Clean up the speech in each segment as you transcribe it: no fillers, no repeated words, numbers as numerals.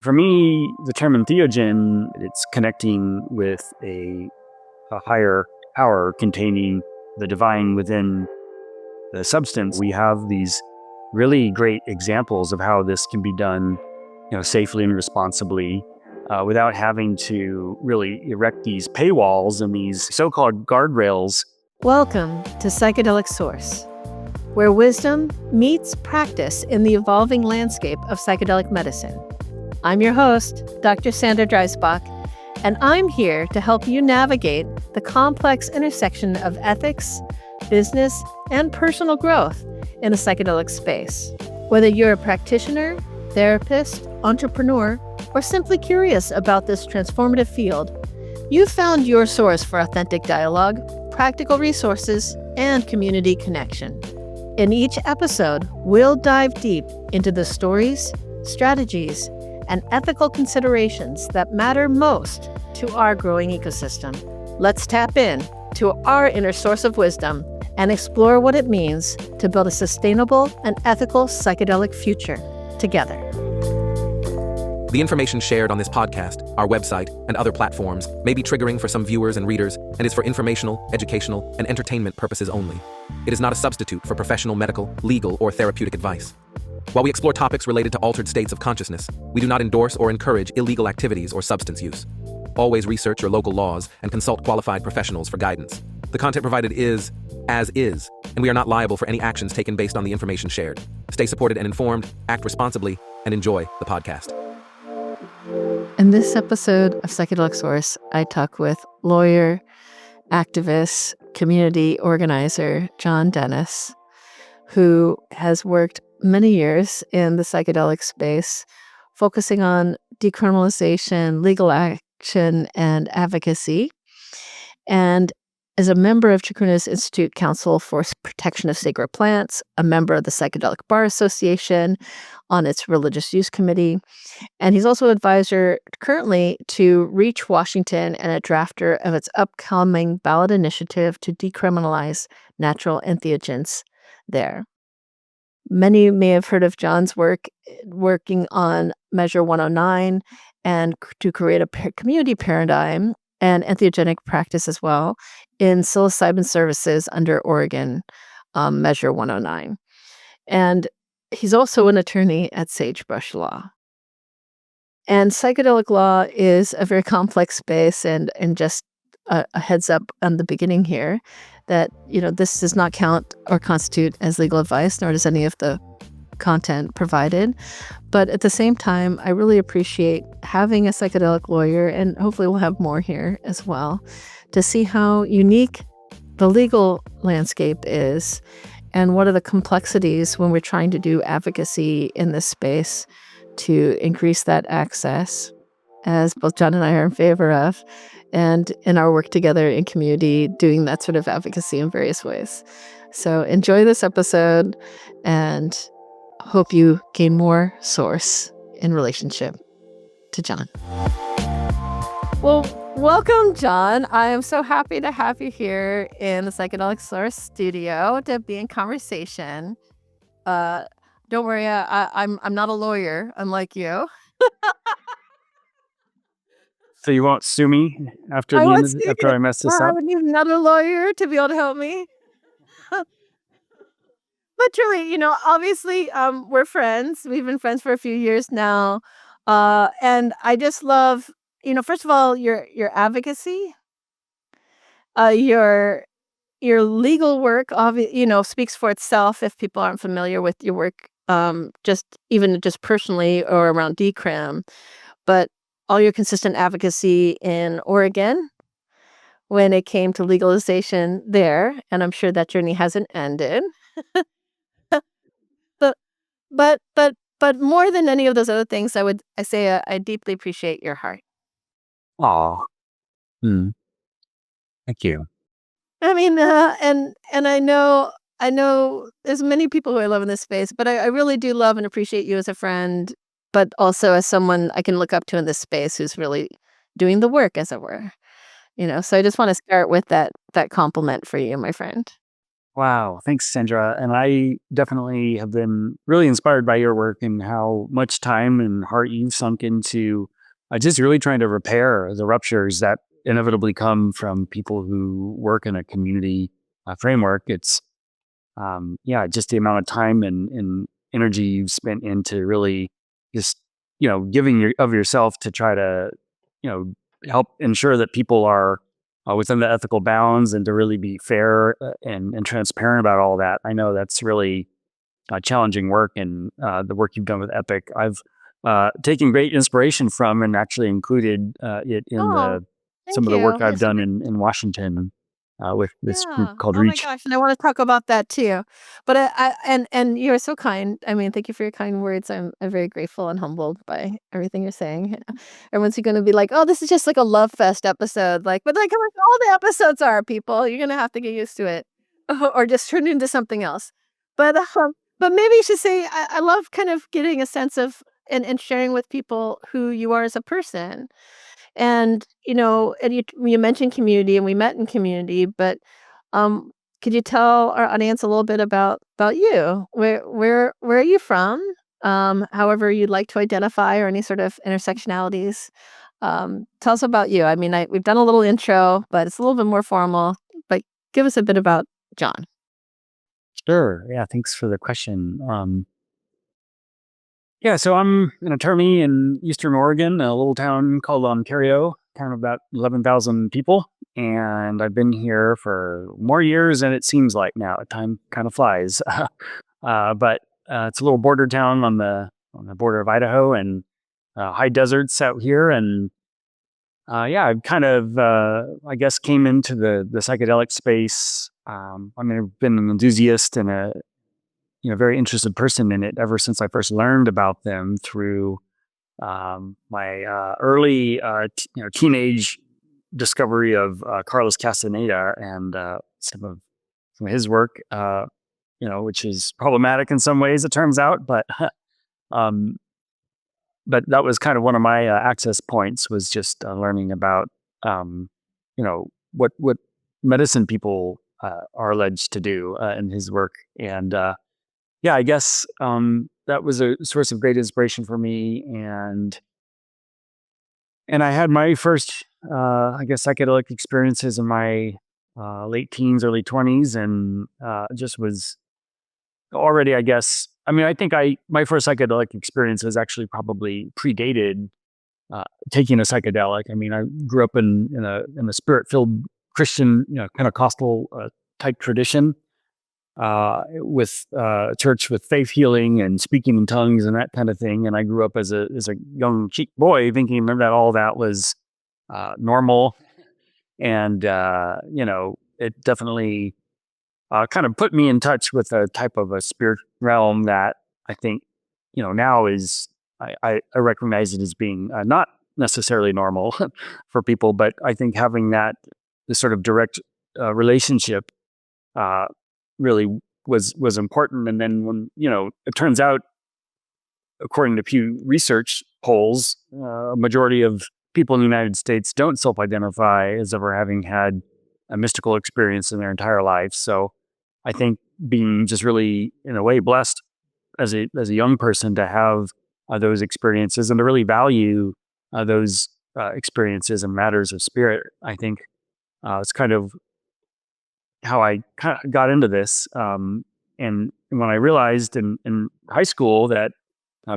For me, the term entheogen, it's connecting with a higher power containing the divine within the substance. We have these really great examples of how this can be done, safely and responsibly, without having to really erect these paywalls and these so-called guardrails. Welcome to Psychedelic Source, where wisdom meets practice in the evolving landscape of psychedelic medicine. I'm your host, Dr. Sandra Dreisbach, and I'm here to help you navigate the complex intersection of ethics, business, and personal growth in the psychedelic space. Whether you're a practitioner, therapist, entrepreneur, or simply curious about this transformative field, you've found your source for authentic dialogue, practical resources, and community connection. In each episode, we'll dive deep into the stories, strategies, and ethical considerations that matter most to our growing ecosystem. Let's tap in to our inner source of wisdom and explore what it means to build a sustainable and ethical psychedelic future together. The information shared on this podcast, our website, and other platforms may be triggering for some viewers and readers and is for informational, educational, and entertainment purposes only. It is not a substitute for professional medical, legal, or therapeutic advice. While we explore topics related to altered states of consciousness, we do not endorse or encourage illegal activities or substance use. Always research your local laws and consult qualified professionals for guidance. The content provided is, as is, and we are not liable for any actions taken based on the information shared. Stay supported and informed, act responsibly, and enjoy the podcast. In this episode of Psychedelic Source, I talk with lawyer, activist, community organizer Jon Dennis, who has worked many years in the psychedelic space, focusing on decriminalization, legal action, and advocacy, and is a member of Chacruna's Institute Council for Protection of Sacred Plants, a member of the Psychedelic Bar Association on its Religious Use Committee, and he's also advisor currently to Reach Washington and a drafter of its upcoming ballot initiative to decriminalize natural entheogens there. Many may have heard of Jon's work working on Measure 109 and to create a community paradigm and entheogenic practice as well in psilocybin services under Oregon Measure 109. And he's also an attorney at Sagebrush Law. And psychedelic law is a very complex space, and just a heads up on the beginning here that, this does not count or constitute as legal advice, nor does any of the content provided. But at the same time, I really appreciate having a psychedelic lawyer, and hopefully we'll have more here as well, to see how unique the legal landscape is and what are the complexities when we're trying to do advocacy in this space to increase that access, as both Jon and I are in favor of, and in our work together in community, doing that sort of advocacy in various ways. So enjoy this episode and hope you gain more source in relationship to Jon. Well, welcome, Jon. I am so happy to have you here in the Psychedelic Source studio to be in conversation. Don't worry, I'm not a lawyer, unlike you. So you won't sue me after I mess this up? I would need another lawyer to be able to help me. But truly, obviously, we're friends. We've been friends for a few years now. And I just love, first of all, your advocacy, your legal work, speaks for itself if people aren't familiar with your work, just personally or around decrim. But all your consistent advocacy in Oregon when it came to legalization there, and I'm sure that journey hasn't ended. But more than any of those other things, I say I deeply appreciate your heart. Aw. Thank you. I mean, and I know there's many people who I love in this space, but I really do love and appreciate you as a friend, but also as someone I can look up to in this space who's really doing the work, as it were. So I just want to start with that compliment for you, my friend. Wow. Thanks, Sandra. And I definitely have been really inspired by your work and how much time and heart you've sunk into just really trying to repair the ruptures that inevitably come from people who work in a community framework. It's, yeah, just the amount of time and energy you've spent into really just, giving of yourself to try to, help ensure that people are within the ethical bounds and to really be fair and transparent about all that. I know that's really challenging work, and the work you've done with Epic, I've taken great inspiration from and actually included it in Oh, some thank of the work you. I've Yes, done in Washington with this group yeah. called Oh my Reach. gosh, and I want to talk about that too. But and you're so kind. I mean, thank you for your kind words. I'm very grateful and humbled by everything you're saying. Everyone's going to be like, "Oh, this is just like a love fest episode." Like all the episodes are, people. You're going to have to get used to it, or just turn it into something else. But maybe you should say, I love kind of getting a sense of and sharing with people who you are as a person. And, and you mentioned community and we met in community, but, um, could you tell our audience a little bit about you? Where are you from? However you'd like to identify or any sort of intersectionalities. Tell us about you. I mean, we've done a little intro, but it's a little bit more formal, but give us a bit about John. Sure. Yeah. Thanks for the question. Yeah. So I'm an attorney in Eastern Oregon, a little town called Ontario, town of about 11,000 people. And I've been here for more years than it seems like now. Time kind of flies. But it's a little border town on the border of Idaho and high deserts out here. And yeah, I've kind of, I guess, came into the psychedelic space. I mean, I've been an enthusiast and a very interested person in it ever since I first learned about them through my early teenage discovery of Carlos Castaneda and some of his work, which is problematic in some ways, it turns out, um, but that was kind of one of my access points, was just learning about um, what medicine people are alleged to do in his work. And yeah, I guess that was a source of great inspiration for me. And I had my first, I guess, psychedelic experiences in my late teens, early 20s, and just was already, I guess. I mean, I think my first psychedelic experience was actually probably predated taking a psychedelic. I mean, I grew up in a spirit filled Christian, Pentecostal type tradition, with church with faith healing and speaking in tongues and that kind of thing. And I grew up as a young cheap boy thinking that all that was normal. And it definitely kind of put me in touch with a type of a spirit realm that I think now is I recognize it as being not necessarily normal for people, but I think having that this sort of direct relationship uh, really was important. And then when it turns out, according to Pew Research polls, a majority of people in the United States don't self-identify as ever having had a mystical experience in their entire life. So I think being just really, in a way, blessed as a young person to have those experiences and to really value those experiences and matters of spirit. I think it's kind of how I kind of got into this. And when I realized in high school that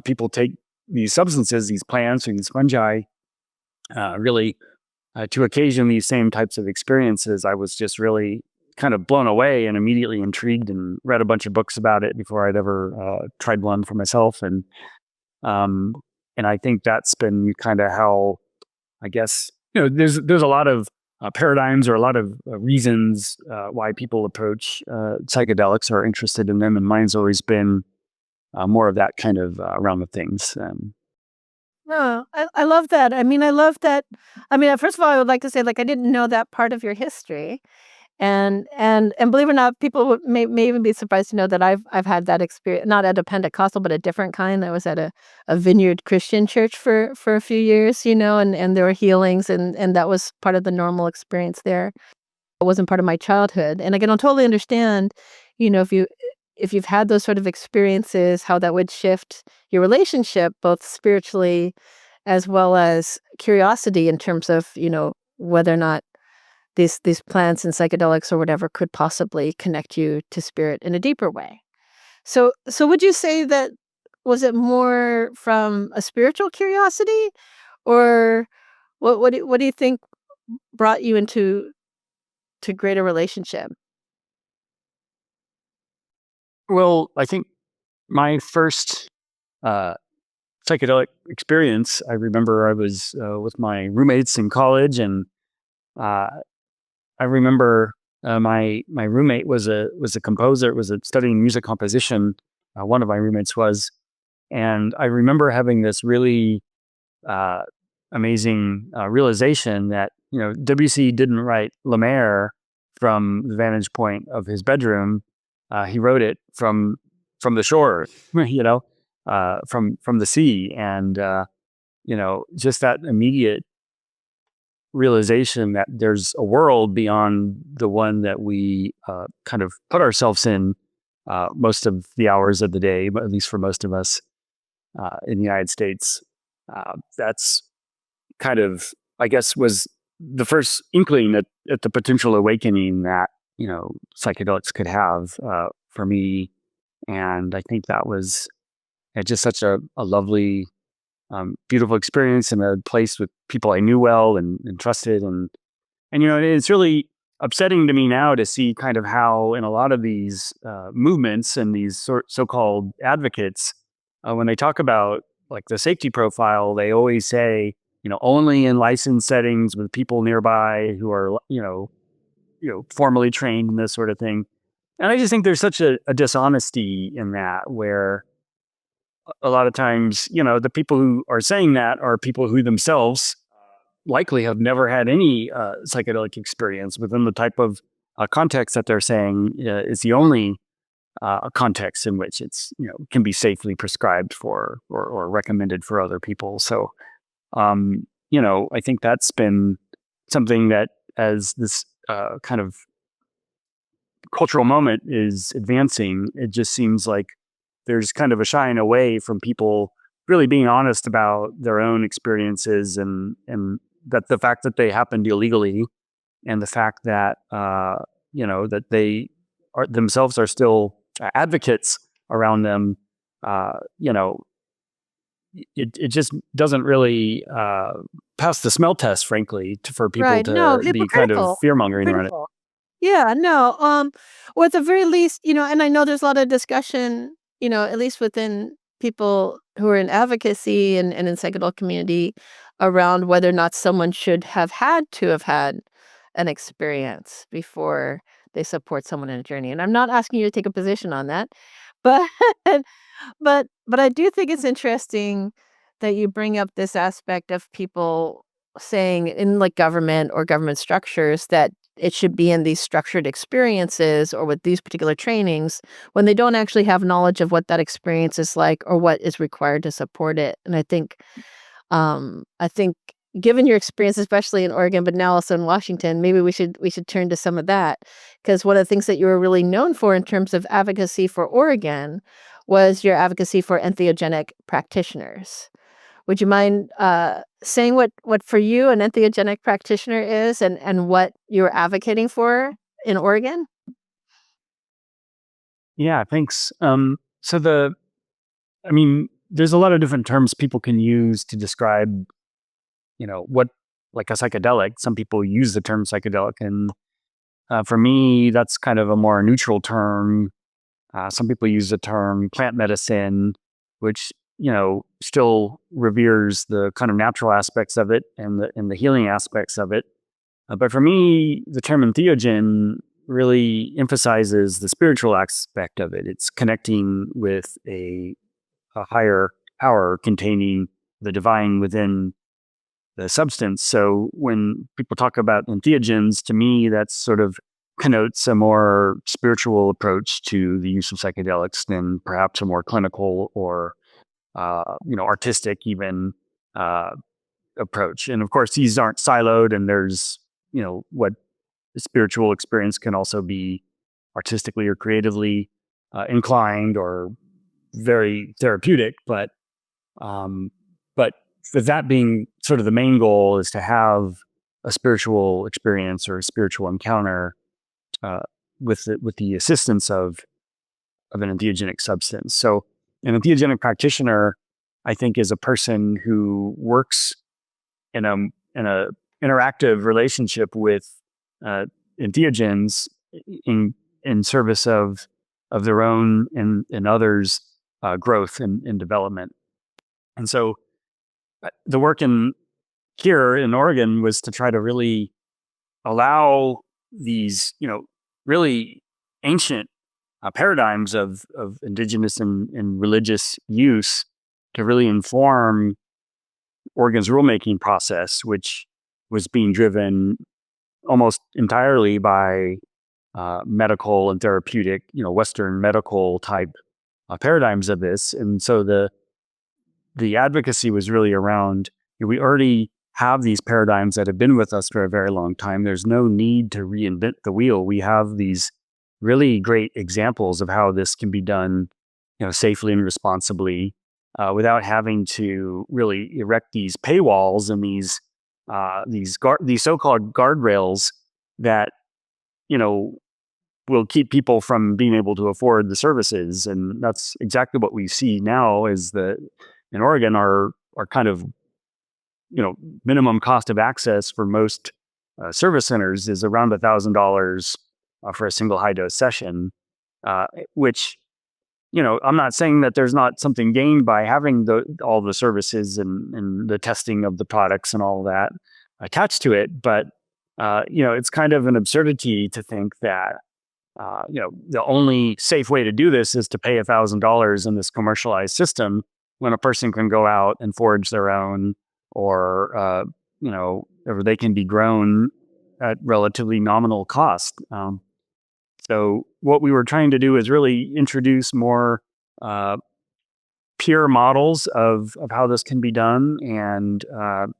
people take these substances, these plants, or these fungi, really to occasion these same types of experiences, I was just really kind of blown away and immediately intrigued and read a bunch of books about it before I'd ever tried one for myself. Um, and I think that's been kind of how, I guess, there's a lot of paradigms or a lot of reasons why people approach psychedelics or are interested in them, and mine's always been more of that kind of realm of things. No, I love that. I mean, I love that. I mean, first of all, I would like to say, like, I didn't know that part of your history. And believe it or not, people may even be surprised to know that I've had that experience, not at a Pentecostal, but a different kind. I was at a Vineyard Christian church for a few years, and there were healings, and that was part of the normal experience there. wasn't part of my childhood. And I can totally understand, if you've had those sort of experiences, how that would shift your relationship, both spiritually as well as curiosity in terms of, whether or not these plants and psychedelics or whatever could possibly connect you to spirit in a deeper way. So would you say that was it more from a spiritual curiosity, or what do you think brought you into to greater relationship? Well, I think my first uh, psychedelic experience, I remember I was with my roommates in college, and uh, I remember my roommate was a composer, was studying music composition. One of my roommates was, and I remember having this really uh, amazing realization that Debussy didn't write La Mer from the vantage point of his bedroom. He wrote it from the shore, from the sea, and just that immediate realization that there's a world beyond the one that we kind of put ourselves in most of the hours of the day, but at least for most of us in the United States. That's kind of, I guess, was the first inkling at the potential awakening that psychedelics could have for me, and I think that was just such a lovely, beautiful experience in a place with people I knew well and trusted, and it's really upsetting to me now to see kind of how in a lot of these movements and these so-called advocates, when they talk about like the safety profile, they always say, only in licensed settings with people nearby who are, formally trained in this sort of thing. And I just think there's such a dishonesty in that, where a lot of times, the people who are saying that are people who themselves likely have never had any psychedelic experience within the type of context that they're saying is the only context in which it's can be safely prescribed for or recommended for other people. So I think that's been something that, as this kind of cultural moment is advancing, it just seems like there's kind of a shying away from people really being honest about their own experiences, and that the fact that they happened illegally, and the fact that that they are themselves are still advocates around them. Uh, you know, it just doesn't really pass the smell test, frankly, for people Right. No, to be kind of hypocritical. fear mongering around it. Hypocritical. Yeah, no. Or at the very least, and I know there's a lot of discussion, at least within people who are in advocacy and in psychedelic community around whether or not someone should have had an experience before they support someone in a journey. And I'm not asking you to take a position on that, but but I do think it's interesting that you bring up this aspect of people saying in like government or government structures that it should be in these structured experiences or with these particular trainings when they don't actually have knowledge of what that experience is like or what is required to support it. And I think given your experience, especially in Oregon, but now also in Washington, maybe we should turn to some of that, because one of the things that you were really known for in terms of advocacy for Oregon was your advocacy for entheogenic practitioners. Would you mind saying what for you an entheogenic practitioner is, and what you're advocating for in Oregon? Yeah, thanks. I mean, there's a lot of different terms people can use to describe, what, like a psychedelic. Some people use the term psychedelic, and for me, that's kind of a more neutral term. Some people use the term plant medicine, which still reveres the kind of natural aspects of it and the healing aspects of it. But for me, the term entheogen really emphasizes the spiritual aspect of it. It's connecting with a higher power containing the divine within the substance. So when people talk about entheogens, to me, that's sort of connotes a more spiritual approach to the use of psychedelics than perhaps a more clinical or artistic even uh, approach. And of course, these aren't siloed, and there's what spiritual experience can also be artistically or creatively inclined or very therapeutic. Um, but with that being sort of the main goal is to have a spiritual experience or a spiritual encounter uh, with the assistance of an entheogenic substance. So an entheogenic practitioner, I think, is a person who works in a interactive relationship with uh, entheogens in service of their own and others' growth and development. And so the work here in Oregon was to try to really allow these, really ancient paradigms of indigenous and religious use to really inform Oregon's rulemaking process, which was being driven almost entirely by medical and therapeutic, Western medical type paradigms of this. And so the advocacy was really around, we already have these paradigms that have been with us for a very long time. There's no need to reinvent the wheel. We have these really great examples of how this can be done, safely and responsibly, without having to really erect these paywalls and these so-called guardrails that will keep people from being able to afford the services. And that's exactly what we see now is that in Oregon, our kind of, minimum cost of access for most service centers is around $1,000 for a single high dose session, which, I'm not saying that there's not something gained by having all the services and the testing of the products and all that attached to it. But, it's kind of an absurdity to think that the only safe way to do this is to pay $1,000 in this commercialized system when a person can go out and forage their own, or or they can be grown at relatively nominal cost. So what we were trying to do is really introduce more pure models of how this can be done, and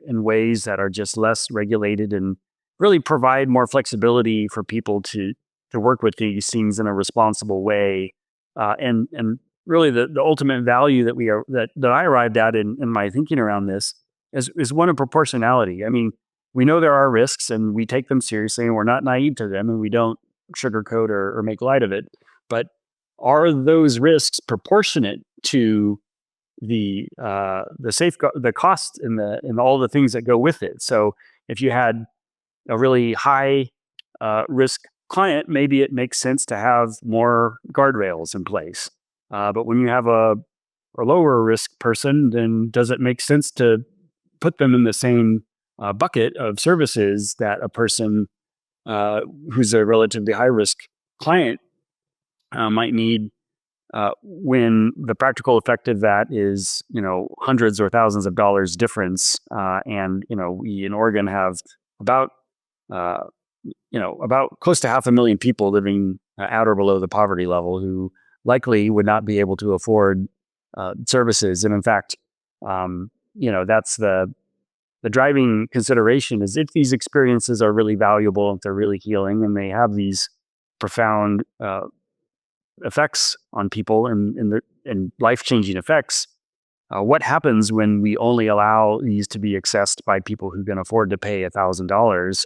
in ways that are just less regulated and really provide more flexibility for people to work with these things in a responsible way. And really the ultimate value that I arrived at in my thinking around this is one of proportionality. I mean, we know there are risks and we take them seriously and we're not naive to them and we don't sugarcoat or make light of it. But are those risks proportionate to the safeguard, the cost, and all the things that go with it? So if you had a really high risk client, maybe it makes sense to have more guardrails in place. But when you have a lower risk person, then does it make sense to put them in the same bucket of services that a person who's a relatively high risk client might need, when the practical effect of that is, hundreds or thousands of dollars difference. And, we in Oregon have about close to 500,000 people living at or below the poverty level who likely would not be able to afford services. And in fact, that's the driving consideration is if these experiences are really valuable, if they're really healing, and they have these profound effects on people and life-changing effects, what happens when we only allow these to be accessed by people who can afford to pay $1,000?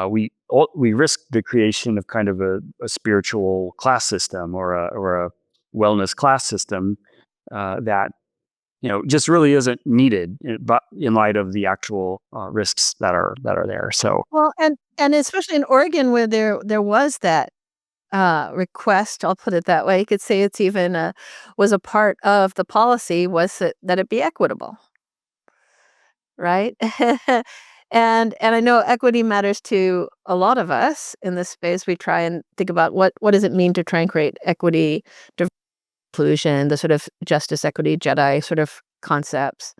We risk the creation of kind of a spiritual class system or a wellness class system that just really isn't needed, but in light of the actual risks that are there. So Well, and especially in Oregon where there was that request, I'll put it that way. You could say it's even was a part of the policy was that it be equitable, right? And I know equity matters to a lot of us in this space. We try and think about what does it mean to try and create equity, inclusion, the sort of justice, equity, Jedi sort of concepts.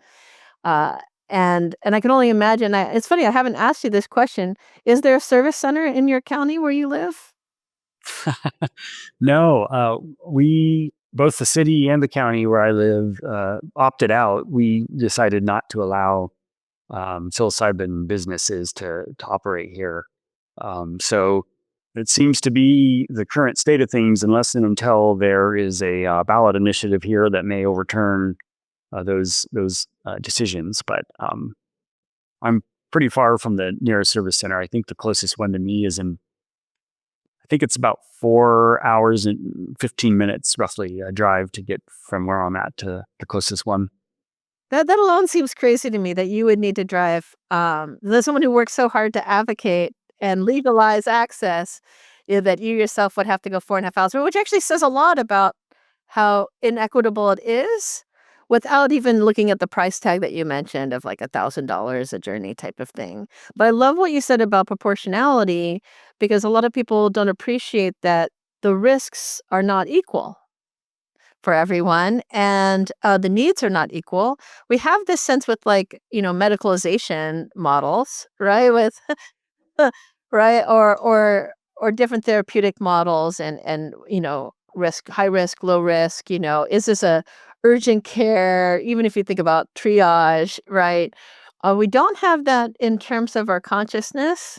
And I can only imagine. It's funny, I haven't asked you this question. Is there a service center in your county where you live? no, we, both the city and the county where I live, opted out. We decided not to allow psilocybin businesses to operate here. So it seems to be the current state of things, unless and until there is a ballot initiative here that may overturn those decisions. But I'm pretty far from the nearest service center. I think the closest one to me is I think it's about 4 hours and 15 minutes, roughly, a drive to get from where I'm at to the closest one. That alone seems crazy to me that you would need to drive. There's someone who works so hard to advocate and legalize access, that you yourself would have to go 4.5 hours, which actually says a lot about how inequitable it is, without even looking at the price tag that you mentioned of like $1,000 a journey type of thing. But I love what you said about proportionality, because a lot of people don't appreciate that the risks are not equal for everyone, and the needs are not equal. We have this sense with medicalization models, right? With right, or different therapeutic models, and risk, high risk, low risk. Is this a urgent care? Even if you think about triage, right? We don't have that in terms of our consciousness,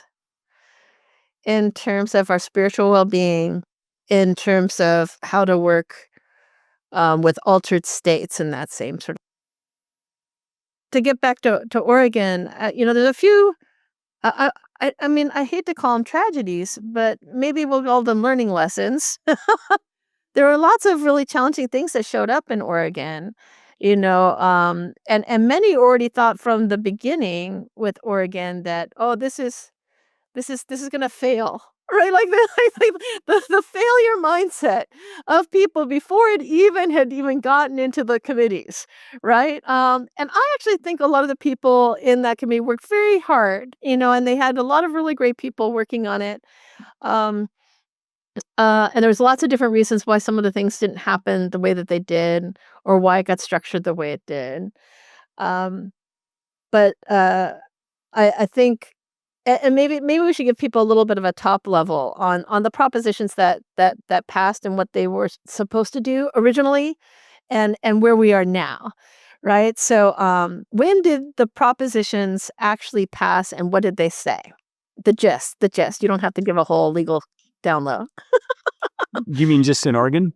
in terms of our spiritual well-being, in terms of how to work with altered states and that same sort of. To get back to Oregon, there's a few. I mean, I hate to call them tragedies, but maybe we'll call them learning lessons. There are lots of really challenging things that showed up in Oregon, and many already thought from the beginning with Oregon that, oh, this is gonna fail, right? Like the failure mindset of people before it had even gotten into the committees, right? And I actually think a lot of the people in that committee worked very hard, and they had a lot of really great people working on it. Um, and there was lots of different reasons why some of the things didn't happen the way that they did, or why it got structured the way it did. Um, but I think, and maybe we should give people a little bit of a top level on the propositions that passed and what they were supposed to do originally, and where we are now, right? So, when did the propositions actually pass, and what did they say? The gist, the gist. You don't have to give a whole legal down low. You mean just in Oregon?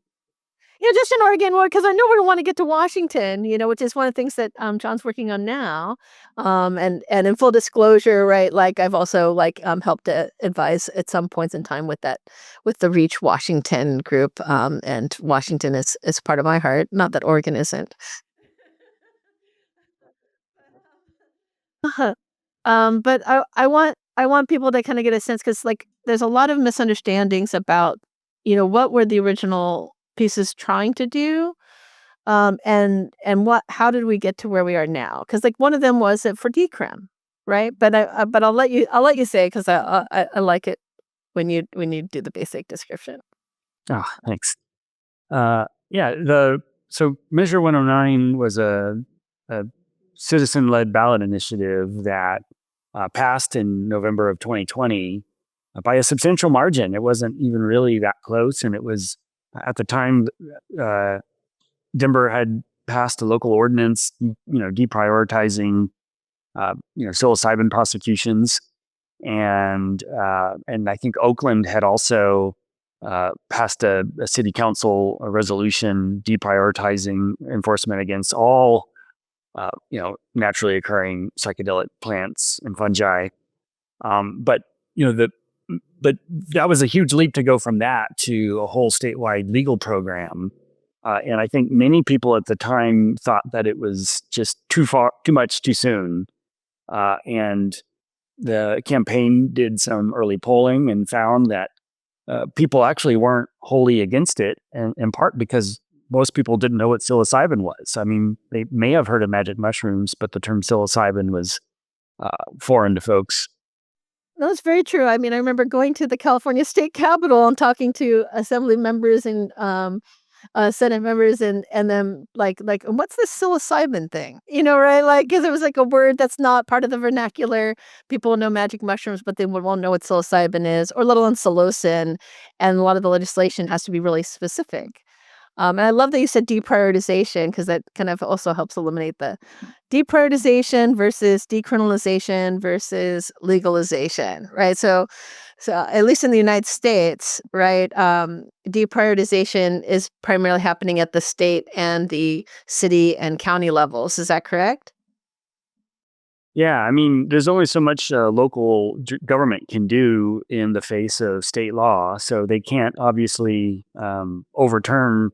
Yeah, just in Oregon, because I know we want to get to Washington, which is one of the things that John's working on now. And in full disclosure, right, like I've also helped to advise at some points in time with the Reach Washington group. And Washington is part of my heart. Not that Oregon isn't. But I want people to kind of get a sense, because there's a lot of misunderstandings about what were the original pieces trying to do, and how did we get to where we are now? Because one of them was it for decrim, right? But I'll let you say, because I like it when you do the basic description. Oh, thanks. Yeah, so Measure 109 was a citizen-led ballot initiative that passed in November of 2020 by a substantial margin. It wasn't even really that close, and it was at the time Denver had passed a local ordinance, deprioritizing psilocybin prosecutions, and I think Oakland had also passed a city council resolution deprioritizing enforcement against all naturally occurring psychedelic plants and fungi. But that was a huge leap to go from that to a whole statewide legal program. And I think many people at the time thought that it was just too much, too soon. And the campaign did some early polling and found that people actually weren't wholly against it, and in part because most people didn't know what psilocybin was. I mean, they may have heard of magic mushrooms, but the term psilocybin was foreign to folks. No, that's very true. I mean, I remember going to the California State Capitol and talking to assembly members and Senate members, and then what's this psilocybin thing? Right? Because it was a word that's not part of the vernacular. People know magic mushrooms, but they won't know what psilocybin is, or let alone psilocin. And a lot of the legislation has to be really specific. And I love that you said deprioritization, because that kind of also helps eliminate the deprioritization versus decriminalization versus legalization, right? So So at least in the United States, right, deprioritization is primarily happening at the state and the city and county levels. Is that correct? Yeah, I mean, there's only so much local government can do in the face of state law. So they can't obviously overturn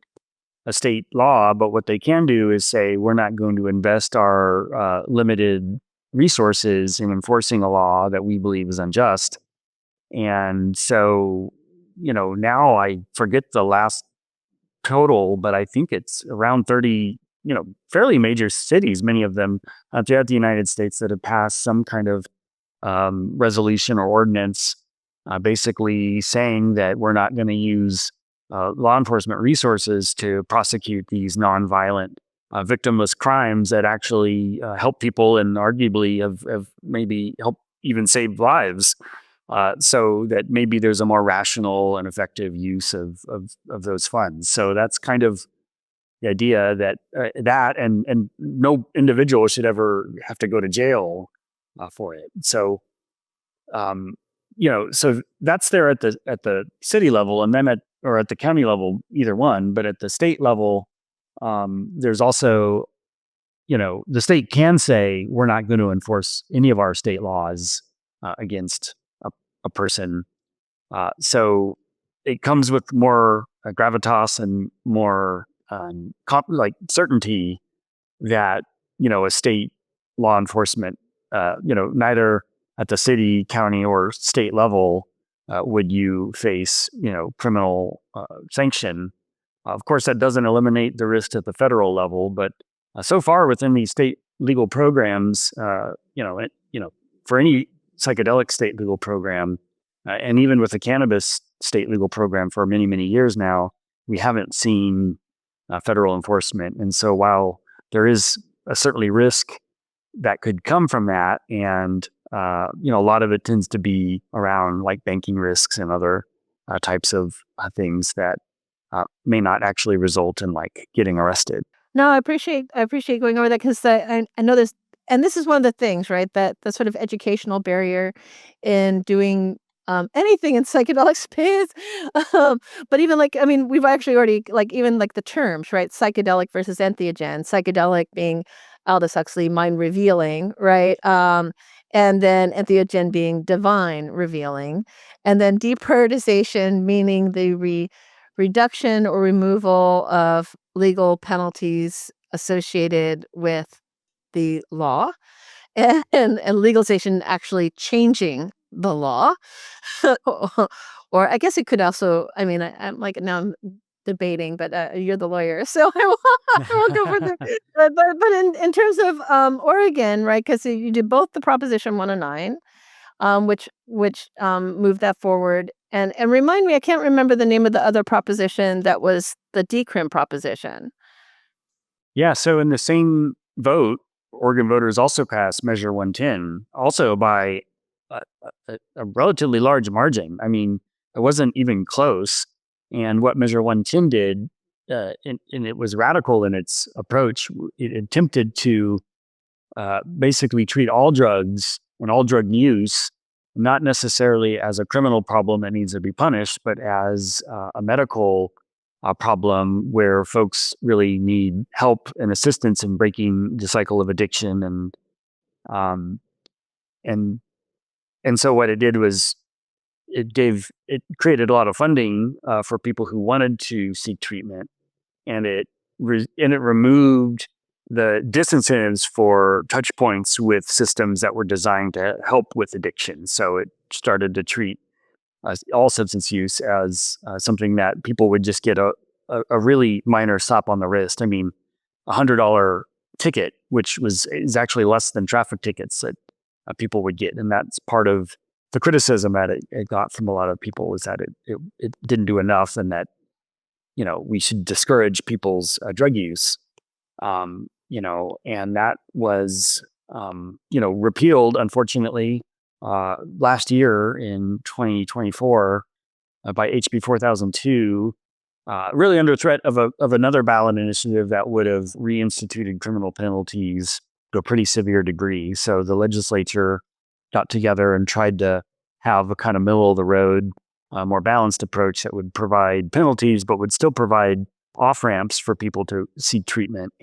a state law, but what they can do is say, we're not going to invest our limited resources in enforcing a law that we believe is unjust. And so, now I forget the last total, but I think it's around 30, fairly major cities, many of them throughout the United States, that have passed some kind of resolution or ordinance, basically saying that we're not going to use law enforcement resources to prosecute these nonviolent, victimless crimes that actually help people and arguably have maybe helped even save lives. So that maybe there's a more rational and effective use of those funds. So that's kind of the idea and no individual should ever have to go to jail for it. So so that's there at the city level, and then at the county level, either one. But at the state level, there's also, the state can say, we're not going to enforce any of our state laws against a person. So it comes with more gravitas and more certainty that, a state law enforcement, neither at the city, county, or state level would you face, criminal sanction. Of course, that doesn't eliminate the risk at the federal level, but so far within these state legal programs, for any psychedelic state legal program, and even with the cannabis state legal program for many, many years now, we haven't seen federal enforcement. And so while there is certainly risk that could come from that, and a lot of it tends to be around like banking risks and other types of things that may not actually result in like getting arrested. No, I appreciate going over that because I know this, and this is one of the things, right? That the sort of educational barrier in doing anything in psychedelic space. Um, but even like, I mean, we've actually already like even like the terms, right? Psychedelic versus entheogen. Psychedelic being Aldous Huxley, mind revealing, right? And then entheogen being divine revealing, and then deprioritization meaning the reduction or removal of legal penalties associated with the law, and legalization actually changing the law. Or I guess it could also, I mean, I'm like, now I'm debating, but you're the lawyer, so I won't go further. But in terms of Oregon, right? Because you did both the Proposition 109, which moved that forward. And remind me, I can't remember the name of the other proposition that was the decrim proposition. Yeah. So in the same vote, Oregon voters also passed Measure 110, also by a relatively large margin. I mean, it wasn't even close. And what Measure 110 did, and it was radical in its approach, it attempted to basically treat all drugs and all drug use not necessarily as a criminal problem that needs to be punished, but as a medical problem where folks really need help and assistance in breaking the cycle of addiction. Um, and so what it did was it created a lot of funding for people who wanted to seek treatment, and it removed the disincentives for touch points with systems that were designed to help with addiction. So it started to treat all substance use as something that people would just get a really minor slap on the wrist. I mean, $100 ticket, which is actually less than traffic tickets that people would get, and that's part of the criticism that it got from a lot of people, was that it didn't do enough, and that we should discourage people's drug use. And that was repealed, unfortunately, last year in 2024 by HB 4002. Really under threat of another ballot initiative that would have reinstituted criminal penalties to a pretty severe degree. So the legislature got together and tried to have a kind of middle of the road, more balanced approach that would provide penalties, but would still provide off ramps for people to seek treatment,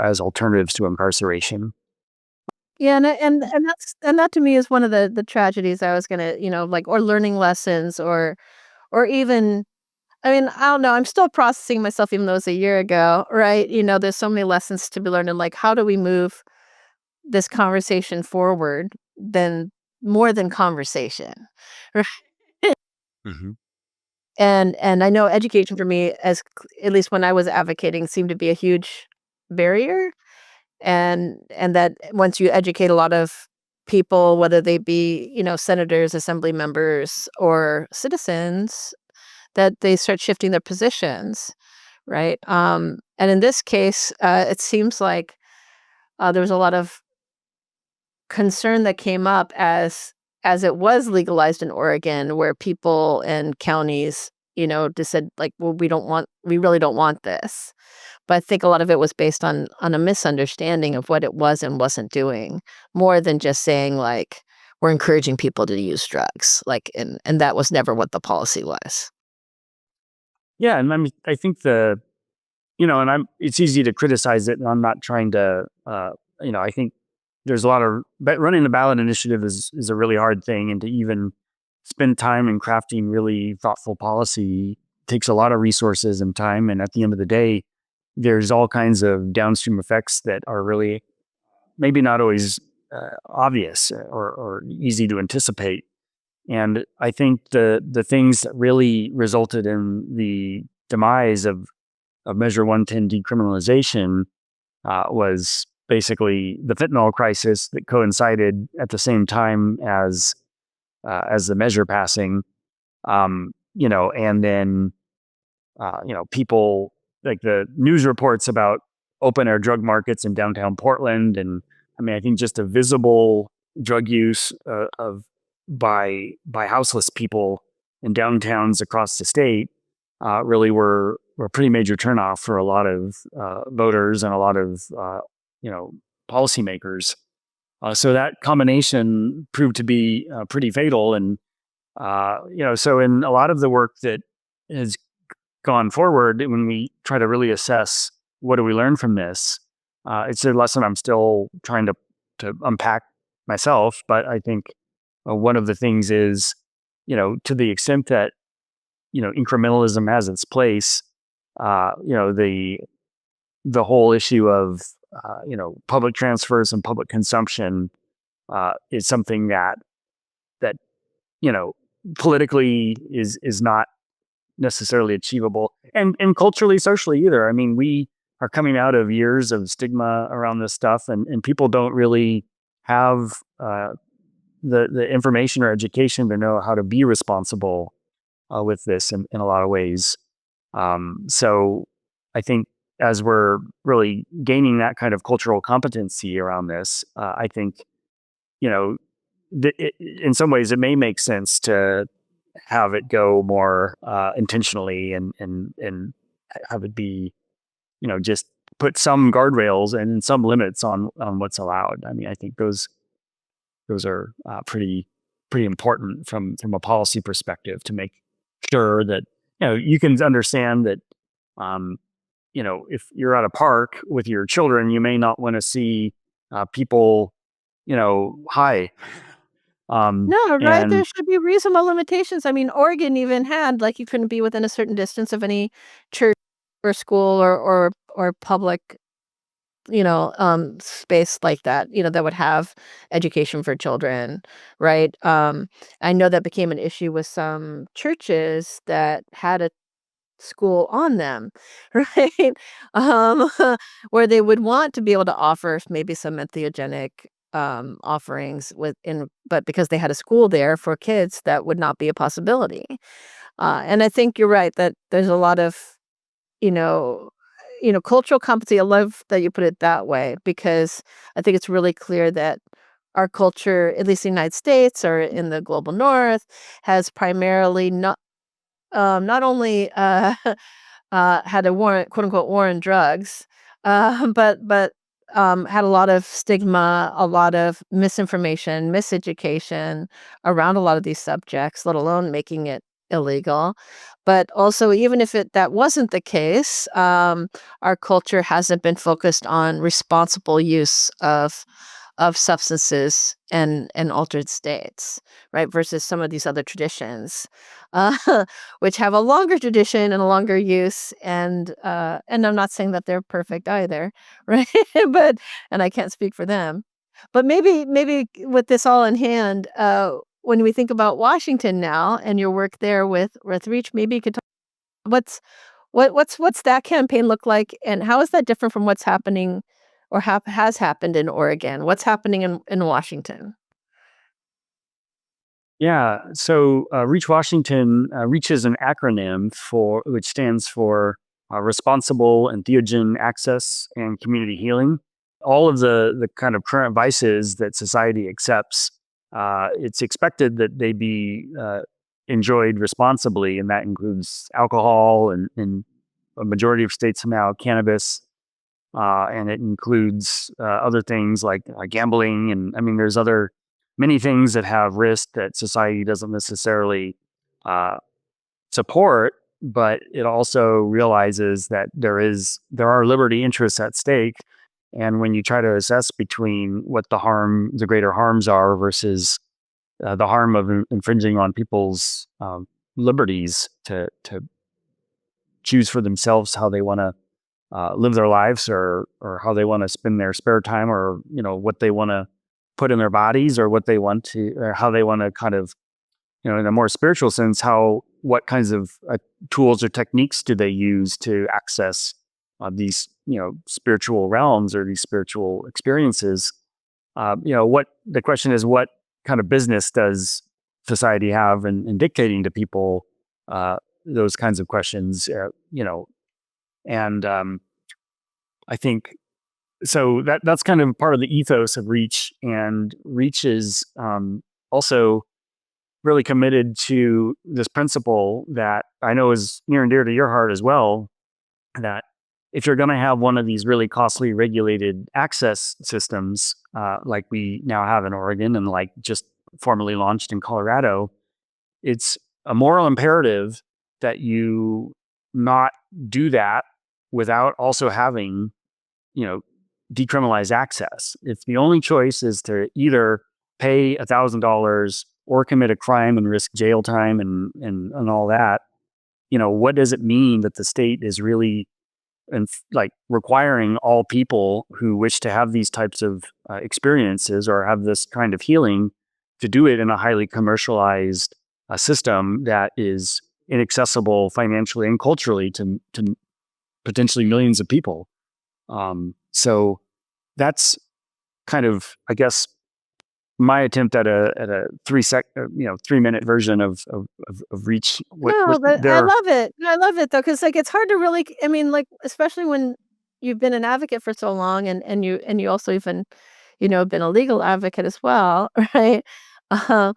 as alternatives to incarceration. Yeah, and that to me is one of the tragedies I was gonna, like, or learning lessons, or even, I mean, I don't know, I'm still processing myself even though it's a year ago, right? There's so many lessons to be learned, and like, how do we move this conversation forward than more than conversation, right? Hmm. And I know education for me, at least when I was advocating, seemed to be a huge barrier, and that once you educate a lot of people, whether they be, senators, assembly members, or citizens, that they start shifting their positions, right? And in this case, it seems like there was a lot of concern that came up as it was legalized in Oregon, where people and counties, just said like, well, we really don't want this. But I think a lot of it was based on a misunderstanding of what it was and wasn't doing, more than just saying like, we're encouraging people to use drugs, like, and that was never what the policy was. Yeah, and I think it's easy to criticize it, and I'm not trying to, I think there's a lot of, but running the ballot initiative is a really hard thing, and to even spend time in crafting really thoughtful policy takes a lot of resources and time. And at the end of the day, there's all kinds of downstream effects that are really maybe not always obvious or easy to anticipate. And I think the things that really resulted in the demise of Measure 110 decriminalization was basically the fentanyl crisis that coincided at the same time as the measure passing. And then people, like the news reports about open air drug markets in downtown Portland, and I mean, I think just a visible drug use of by houseless people in downtowns across the state really were a pretty major turnoff for a lot of voters and a lot of you know policymakers. So that combination proved to be pretty fatal, and so in a lot of the work that has gone forward, when we try to really assess what do we learn from this, it's a lesson I'm still trying to unpack myself. But I think one of the things is, to the extent that incrementalism has its place, the whole issue of public transfers and public consumption is something that you know politically is not necessarily achievable, and culturally, socially either. I mean, we are coming out of years of stigma around this stuff, and people don't really have the information or education to know how to be responsible with this in a lot of ways. So I think as we're really gaining that kind of cultural competency around this, I think you know in some ways it may make sense to have it go more intentionally, and have it be just put some guardrails and some limits on what's allowed. I mean, I think those are pretty important from a policy perspective, to make sure that you can understand that if you're at a park with your children, you may not want to see people high. No, right? There And should be reasonable limitations. I mean, Oregon even had, like, you couldn't be within a certain distance of any church or school or public, space like that, that would have education for children, right? I know that became an issue with some churches that had a school on them, right? Um, where they would want to be able to offer maybe some entheogenic offerings but because they had a school there for kids, that would not be a possibility. And I think you're right that there's a lot of, you know, cultural competency. I love that you put it that way, because I think it's really clear that our culture, at least in the United States or in the global North, has primarily not only had a war, quote unquote, war on drugs, but had a lot of stigma, a lot of misinformation, miseducation around a lot of these subjects, let alone making it illegal. But also, even if that wasn't the case, our culture hasn't been focused on responsible use of substances and altered states, right? Versus some of these other traditions, uh, which have a longer tradition and a longer use. And I'm not saying that they're perfect either, right? But and I can't speak for them. But maybe with this all in hand, when we think about Washington now and your work there with Reach, maybe you could talk what's what's that campaign look like, and how is that different from what's happening or has happened in Oregon? What's happening in Washington? Yeah. So Reach Washington, Reach is an acronym for which stands for Responsible and Entheogen Access and Community Healing. All of the kind of current vices that society accepts, it's expected that they be enjoyed responsibly, and that includes alcohol and in a majority of states now cannabis, and it includes other things like gambling, and I mean, there's other many things that have risk that society doesn't necessarily uh, support, but it also realizes that there are liberty interests at stake, and when you try to assess between what the greater harms are versus the harm of infringing on people's liberties to choose for themselves how they want to live their lives, or how they want to spend their spare time, or what they want to put in their bodies, or what they want to, or how they want to kind of, in a more spiritual sense, how what kinds of tools or techniques do they use to access these spiritual realms or these spiritual experiences. What the question is, what kind of business does society have in dictating to people those kinds of questions, and I think so that's kind of part of the ethos of Reach, and Reach is also really committed to this principle that I know is near and dear to your heart as well, that if you're going to have one of these really costly regulated access systems, like we now have in Oregon and like just formally launched in Colorado, it's a moral imperative that you not do that without also having, you know, decriminalize access. If the only choice is to either pay $1,000 or commit a crime and risk jail time and all that, what does it mean that the state is really and like requiring all people who wish to have these types of experiences or have this kind of healing to do it in a highly commercialized system that is inaccessible financially and culturally to potentially millions of people. So that's kind of, I guess, my attempt at a 3-minute version of Reach. No, but I love it. I love it though, because like it's hard to really. I mean, like especially when you've been an advocate for so long, and you also even, been a legal advocate as well, right? Uh,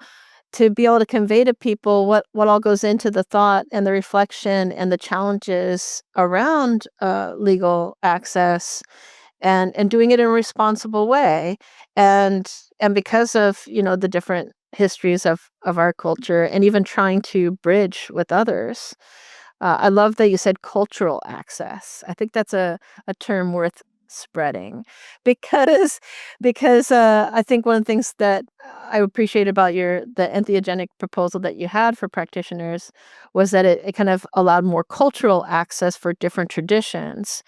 to be able to convey to people what all goes into the thought and the reflection and the challenges around legal access and doing it in a responsible way. And because of, the different histories of our culture and even trying to bridge with others. I love that you said cultural access. I think that's a term worth spreading because I think one of the things that I appreciate about the entheogenic proposal that you had for practitioners was that it kind of allowed more cultural access for different traditions.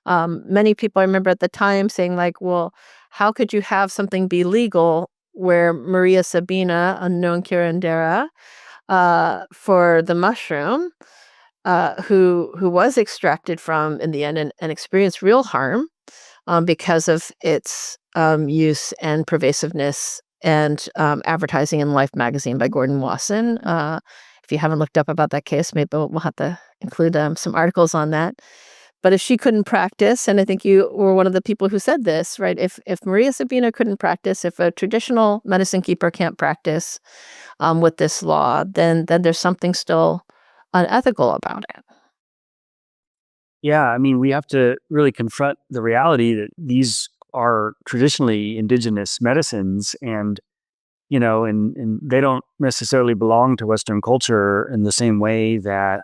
Many people I remember at the time saying like, well, how could you have something be legal where Maria Sabina, a known curandera, for the mushroom, who was extracted from in the end and experienced real harm because of its use and pervasiveness and advertising in Life magazine by Gordon Wasson. If you haven't looked up about that case, maybe we'll have to include some articles on that. But if she couldn't practice, and I think you were one of the people who said this, right? If Maria Sabina couldn't practice, if a traditional medicine keeper can't practice with this law, then there's something still unethical about it. Yeah, I mean, we have to really confront the reality that these are traditionally indigenous medicines, and and they don't necessarily belong to Western culture in the same way that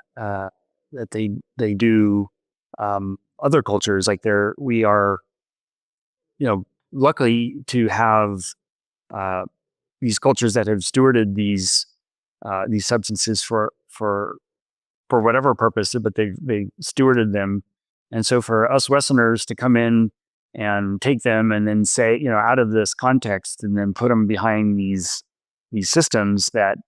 they do other cultures. Like we are, luckily to have uh, these cultures that have stewarded these substances for whatever purpose, but they stewarded them. And so for us Westerners to come in and take them and then say, out of this context, and then put them behind these systems that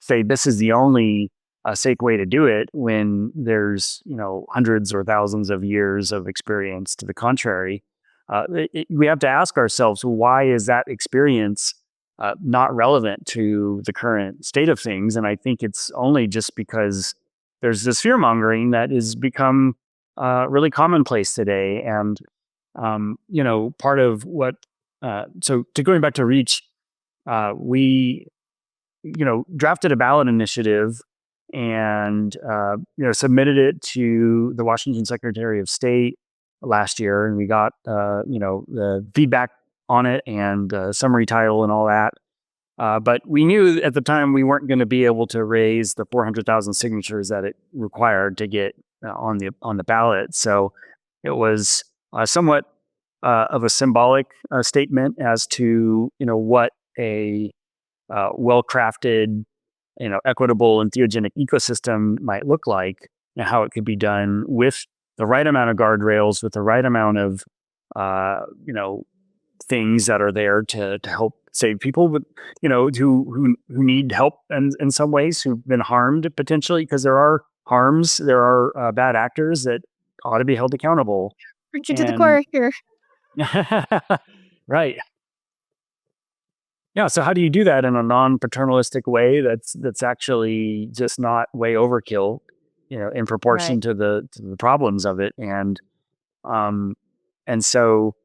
say this is the only safe way to do it, when there's hundreds or thousands of years of experience to the contrary. We have to ask ourselves, why is that experience not relevant to the current state of things? And I think it's only just because there's this fear mongering that has become really commonplace today. And part of what so to going back to Reach, we drafted a ballot initiative and submitted it to the Washington Secretary of State last year, and we got the feedback on it and summary title and all that. But we knew at the time we weren't going to be able to raise the 400,000 signatures that it required to get on the ballot. So it was somewhat of a symbolic statement as to what a well-crafted, equitable and theogenic ecosystem might look like, and how it could be done with the right amount of guardrails, with the right amount of things that are there to help save people with, who need help in some ways, who've been harmed potentially, because there are harms, there are bad actors that ought to be held accountable. Preaching to the choir here. Right. Yeah. So how do you do that in a non-paternalistic way that's actually just not way overkill, in proportion Right. to the problems of it? Um, and so,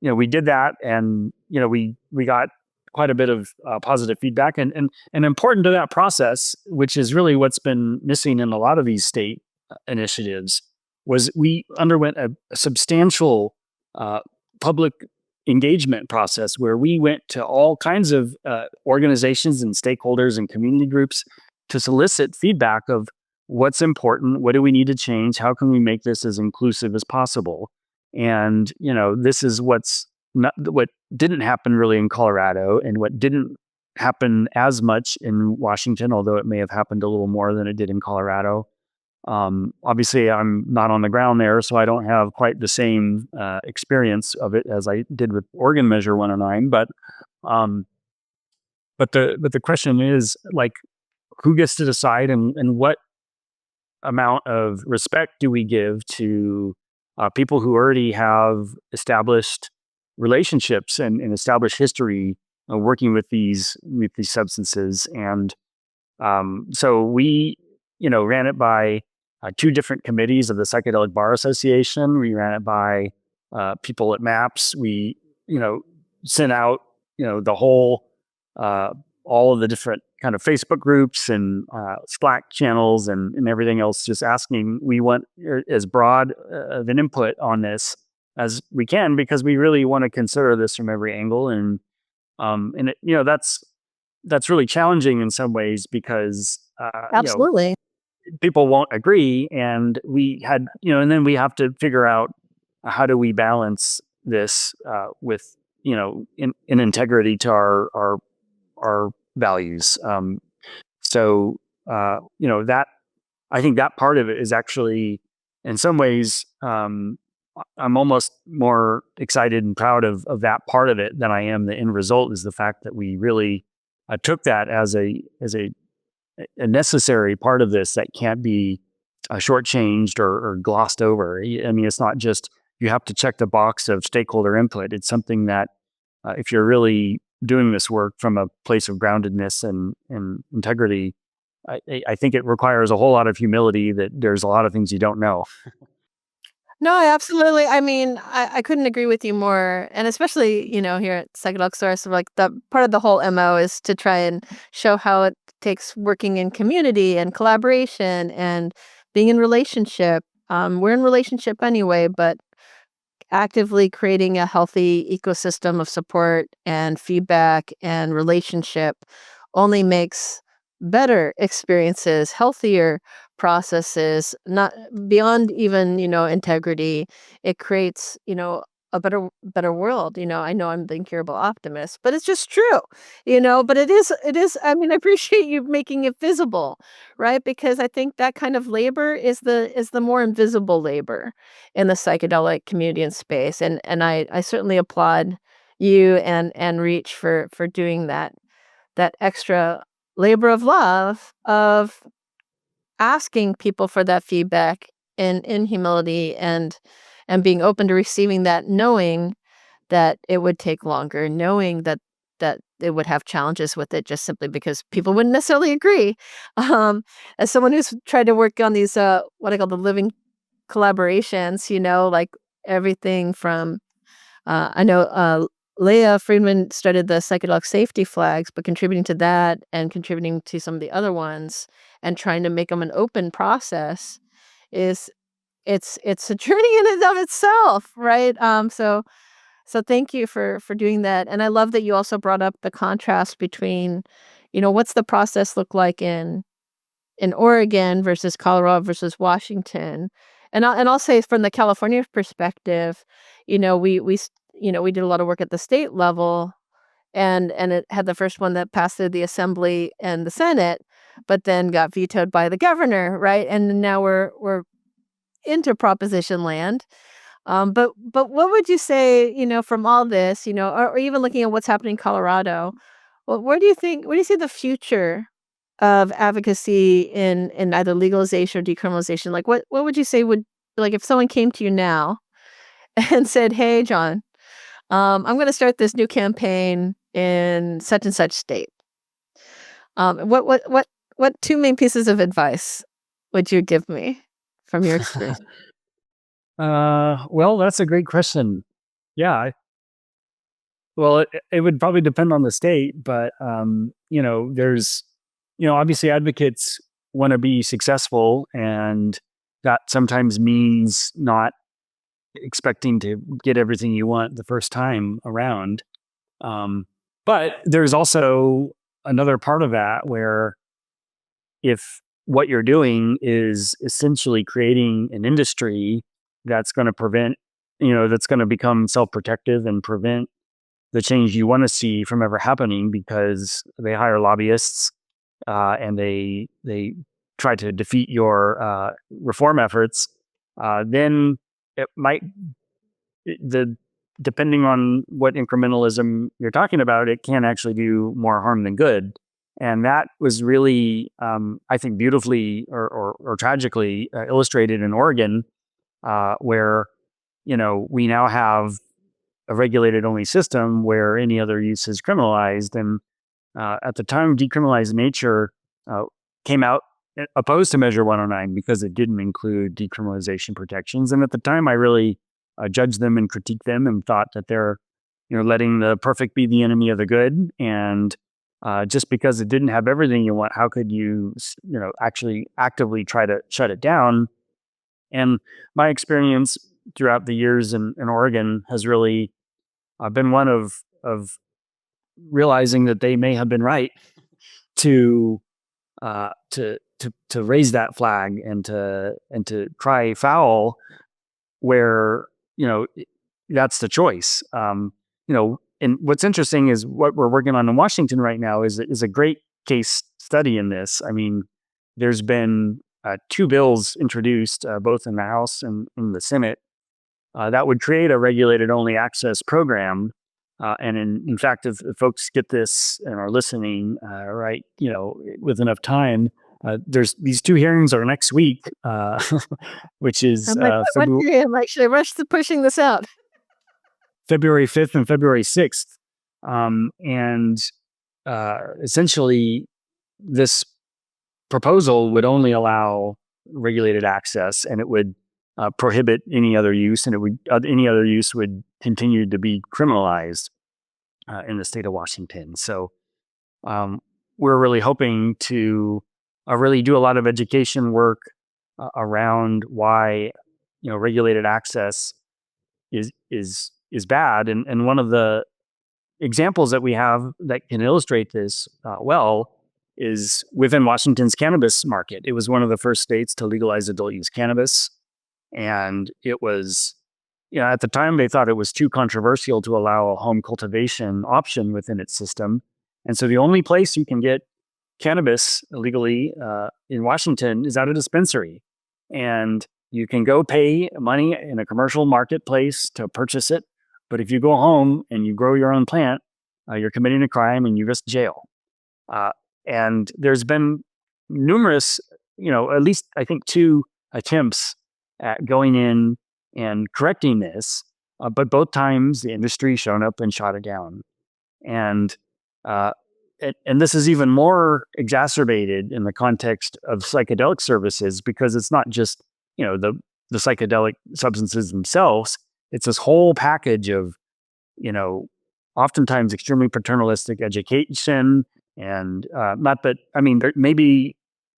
we did that, and we got quite a bit of positive feedback, and important to that process, which is really what's been missing in a lot of these state initiatives, was we underwent a substantial public engagement process where we went to all kinds of organizations and stakeholders and community groups to solicit feedback of what's important, what do we need to change, how can we make this as inclusive as possible. And this is what didn't happen really in Colorado, and what didn't happen as much in Washington, although it may have happened a little more than it did in Colorado. Obviously, I'm not on the ground there, so I don't have quite the same experience of it as I did with Oregon Measure 109. But the question is, like, who gets to decide, and what amount of respect do we give to people who already have established relationships and established history working with these substances? And so we, ran it by two different committees of the Psychedelic Bar Association. We ran it by people at MAPS. We, sent out, the whole, all of the different kind of Facebook groups and Slack channels and everything else, just asking, we want as broad of an input on this as we can, because we really want to consider this from every angle. And it, that's really challenging in some ways, because Absolutely. people won't agree, and we had and then we have to figure out how do we balance this with in integrity to our values. So that, I think that part of it is actually, in some ways, I'm almost more excited and proud of that part of it than I am the end result, is the fact that we really took that as a necessary part of this that can't be shortchanged or glossed over. I mean, it's not just you have to check the box of stakeholder input. It's something that if you're really doing this work from a place of groundedness and integrity, I think it requires a whole lot of humility, that there's a lot of things you don't know. No, absolutely. I mean, I couldn't agree with you more. And especially, here at Psychedelic Source, like the part of the whole MO is to try and show how it takes working in community and collaboration and being in relationship. We're in relationship anyway, but actively creating a healthy ecosystem of support and feedback and relationship only makes better experiences, healthier processes, not beyond even, integrity. It creates, a better world. I know I'm the incurable optimist, but it's just true, but it is, I mean, I appreciate you making it visible, right? Because I think that kind of labor is the more invisible labor in the psychedelic community and space. And I certainly applaud you and Reach for doing that extra labor of love of asking people for that feedback in humility and being open to receiving that, knowing that it would take longer, knowing that it would have challenges with it just simply because people wouldn't necessarily agree. As someone who's tried to work on these what I call the living collaborations, like everything from I know Leah Friedman started the psychedelic safety flags, but contributing to that and contributing to some of the other ones and trying to make them an open process is it's a journey in and of itself, right? So thank you for doing that. And I love that you also brought up the contrast between, what's the process look like in Oregon versus Colorado versus Washington. And I'll say from the California perspective, we did a lot of work at the state level, and it had the first one that passed through the Assembly and the Senate, but then got vetoed by the governor, right? And now we're into proposition land. But what would you say, from all this, or even looking at what's happening in Colorado, where do you see the future of advocacy in either legalization or decriminalization? Like, what would you say would, like, if someone came to you now and said, "Hey, Jon, I'm going to start this new campaign in such and such state." What two main pieces of advice would you give me from your experience? Well, that's a great question. Yeah. Well, it would probably depend on the state, but there's, obviously advocates want to be successful, and that sometimes means not expecting to get everything you want the first time around. But there's also another part of that where if what you're doing is essentially creating an industry that's going to prevent, that's going to become self-protective and prevent the change you want to see from ever happening because they hire lobbyists and they try to defeat your reform efforts, then it might the depending on what incrementalism you're talking about, it can actually do more harm than good. And that was really, I think, beautifully or tragically illustrated in Oregon, where we now have a regulated only system where any other use is criminalized. And at the time, decriminalized nature came out opposed to Measure 109 because it didn't include decriminalization protections. And at the time, I really judged them and critiqued them and thought that they're letting the perfect be the enemy of the good. And just because it didn't have everything you want, how could you actually actively try to shut it down? And my experience throughout the years in Oregon has really been one of realizing that they may have been right to to raise that flag and to cry foul where that's the choice. And what's interesting is what we're working on in Washington right now is a great case study in this. I mean, there's been two bills introduced, both in the House and in the Senate, that would create a regulated only access program. And in fact, if folks get this and are listening, right, with enough time, there's these two hearings are next week, which is I'm like, what I'm like, should I rush to pushing this out? February 5th and February 6th. And essentially, this proposal would only allow regulated access, and it would prohibit any other use, and any other use would continue to be criminalized in the state of Washington. So we're really hoping to really do a lot of education work around why regulated access is bad. And one of the examples that we have that can illustrate this well is within Washington's cannabis market. It was one of the first states to legalize adult use cannabis, and it was, at the time they thought it was too controversial to allow a home cultivation option within its system, and so the only place you can get cannabis illegally in Washington is at a dispensary, and you can go pay money in a commercial marketplace to purchase it. But if you go home and you grow your own plant, you're committing a crime and you risk jail. And there's been numerous, at least I think 2 attempts at going in and correcting this. But both times the industry shown up and shot it down. And this is even more exacerbated in the context of psychedelic services, because it's not just, the psychedelic substances themselves. It's this whole package of, oftentimes extremely paternalistic education. And not that, I mean,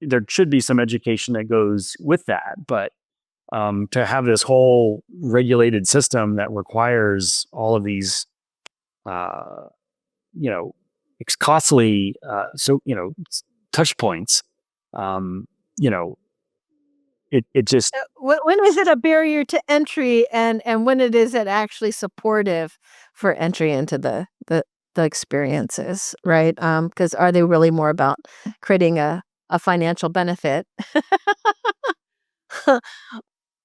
there should be some education that goes with that, but to have this whole regulated system that requires all of these, it's costly, touch points, it just, When is it a barrier to entry, and when is it actually supportive for entry into the experiences, right? Because are they really more about creating a financial benefit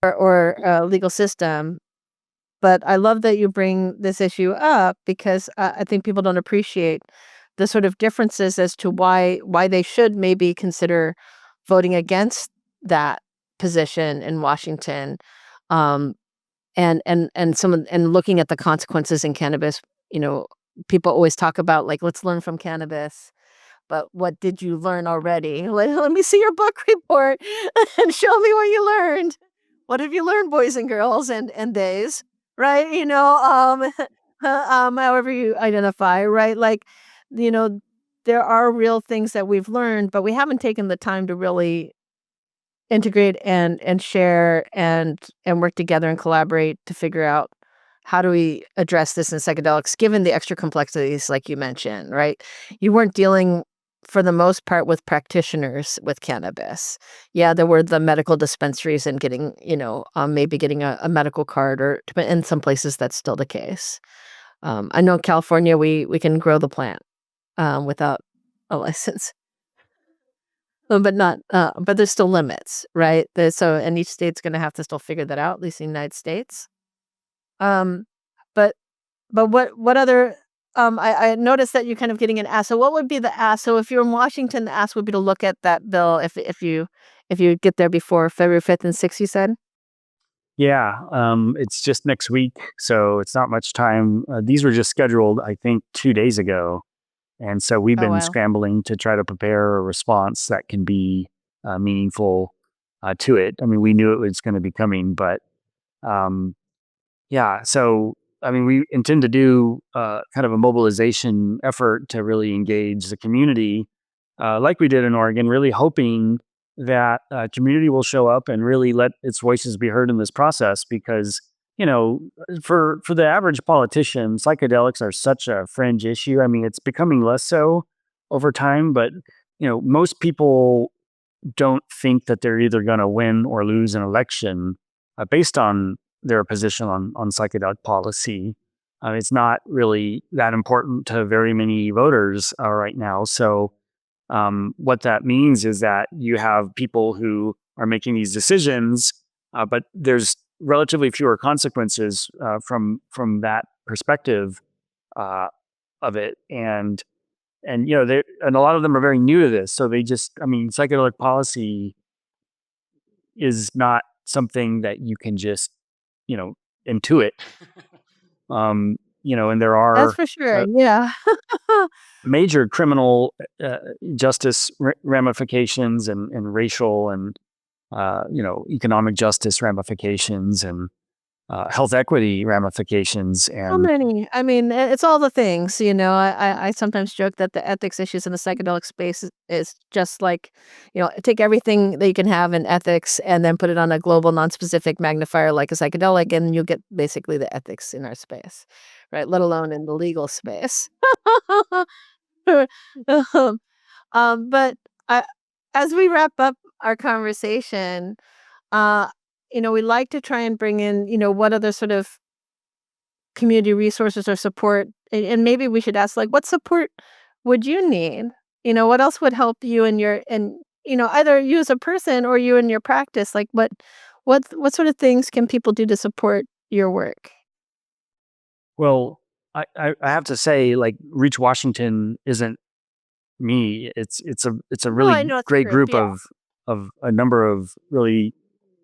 or a legal system? But I love that you bring this issue up, because I think people don't appreciate the sort of differences as to why they should maybe consider voting against that position in Washington, and looking at the consequences in cannabis. People always talk about, like, let's learn from cannabis, but what did you learn already? Let me see your book report and show me what you learned. What have you learned, boys and girls and days, right? However you identify, right? Like, there are real things that we've learned, but we haven't taken the time to really integrate and share and work together and collaborate to figure out how do we address this in psychedelics, given the extra complexities, like you mentioned, right? You weren't dealing, for the most part, with practitioners with cannabis. Yeah, there were the medical dispensaries and getting, maybe getting a medical card, or in some places that's still the case. I know in California, we can grow the plant without a license. But not, but there's still limits, right? And each state's going to have to still figure that out, at least in the United States. Um, but what other? I noticed that you're kind of getting an ask. So what would be the ask? So if you're in Washington, the ask would be to look at that bill if you get there before February 5th and 6th. You said. yeah, it's just next week, so it's not much time. These were just scheduled, I think, 2 days ago. And so we've Oh, been wow. scrambling to try to prepare a response that can be meaningful to it. I mean, we knew it was going to be coming, but yeah. So, I mean, we intend to do kind of a mobilization effort to really engage the community, like we did in Oregon, really hoping that community will show up and really let its voices be heard in this process. Because, for the average politician, psychedelics are such a fringe issue. I mean, it's becoming less so over time, but most people don't think that they're either going to win or lose an election based on their position on psychedelic policy. It's not really that important to very many voters right now. So what that means is that you have people who are making these decisions, but there's relatively fewer consequences from that perspective of it. And a lot of them are very new to this. So psychedelic policy is not something that you can just, intuit. And there That's are for sure. Yeah. major criminal justice ramifications and racial and economic justice ramifications, and health equity ramifications. So And many. I mean, it's all the things, I sometimes joke that the ethics issues in the psychedelic space is just like, take everything that you can have in ethics and then put it on a global non-specific magnifier like a psychedelic, and you'll get basically the ethics in our space, right? Let alone in the legal space. um, but I, as we wrap up our conversation, uh, we like to try and bring in, what other sort of community resources or support, and maybe we should ask, like, what support would you need? What else would help you in your and either you as a person or you in your practice? Like, what sort of things can people do to support your work? well, I have to say, like, Reach Washington isn't me. It's a No, I really know it's a great group, group yeah. of a number of really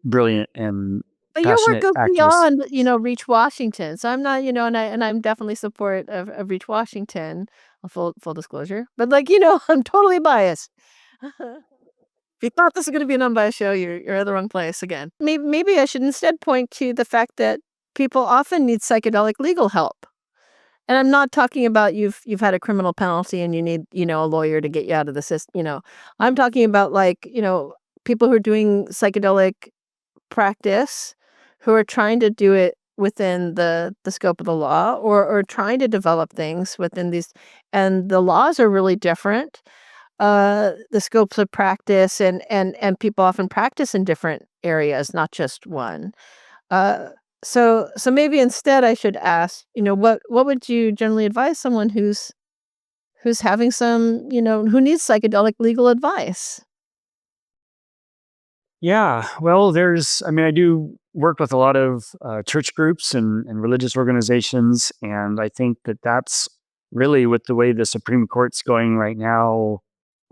brilliant and But your work passionate goes activists. beyond, Reach Washington. So I'm not, and I'm definitely support of Reach Washington, full disclosure. But like, I'm totally biased. If you thought this was gonna be an unbiased show, you're at the wrong place again. Maybe I should instead point to the fact that people often need psychedelic legal help. And I'm not talking about you've had a criminal penalty and you need, a lawyer to get you out of the system, I'm talking about, like, people who are doing psychedelic practice, who are trying to do it within the scope of the law, or trying to develop things within these, and the laws are really different. The scopes of practice, and people often practice in different areas, not just one. Uh, so maybe instead I should ask, what would you generally advise someone who's having some, who needs psychedelic legal advice? Yeah, well, I mean, I do work with a lot of church groups and religious organizations, and I think that that's really with the way the Supreme Court's going right now.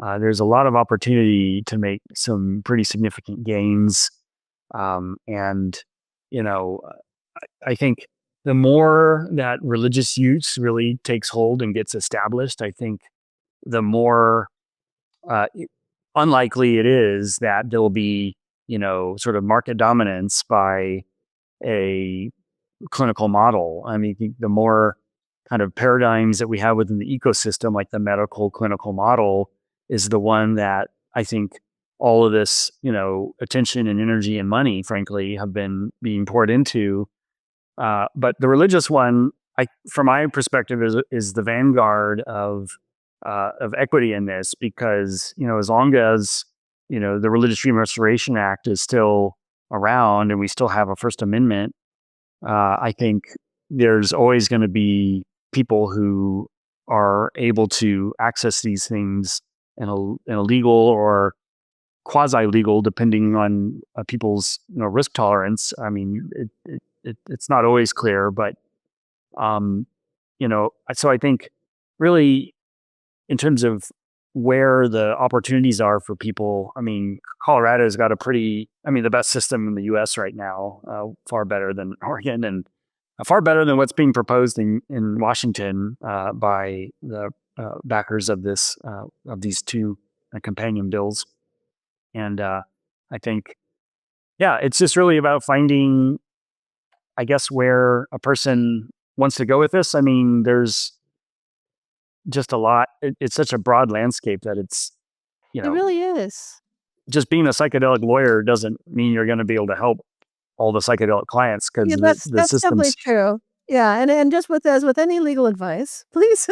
There's a lot of opportunity to make some pretty significant gains, and you know, I think the more that religious use really takes hold and gets established, I think the more uh, unlikely it is that there'll be, sort of market dominance by a clinical model. I mean, the more kind of paradigms that we have within the ecosystem, like the medical clinical model, is the one that I think all of this, attention and energy and money, frankly, have been being poured into. But the religious one, from my perspective, is the vanguard of equity in this, because as long as the Religious Freedom Restoration Act is still around and we still have a First Amendment, I think there's always going to be people who are able to access these things in a legal or quasi-legal, depending on people's risk tolerance. I mean, it's not always clear, but um, so I think really in terms of where the opportunities are for people, I mean, Colorado's got the best system in the U.S. right now, far better than Oregon, and far better than what's being proposed in Washington by the backers of these two companion bills. And I think, yeah, it's just really about finding, I guess, where a person wants to go with this. I mean, there's just a lot. It's such a broad landscape that it's, you It know, really is. just being a psychedelic lawyer doesn't mean you're going to be able to help all the psychedelic clients, because Yeah, the that's definitely systems. true. Yeah, and just with as with any legal advice, please,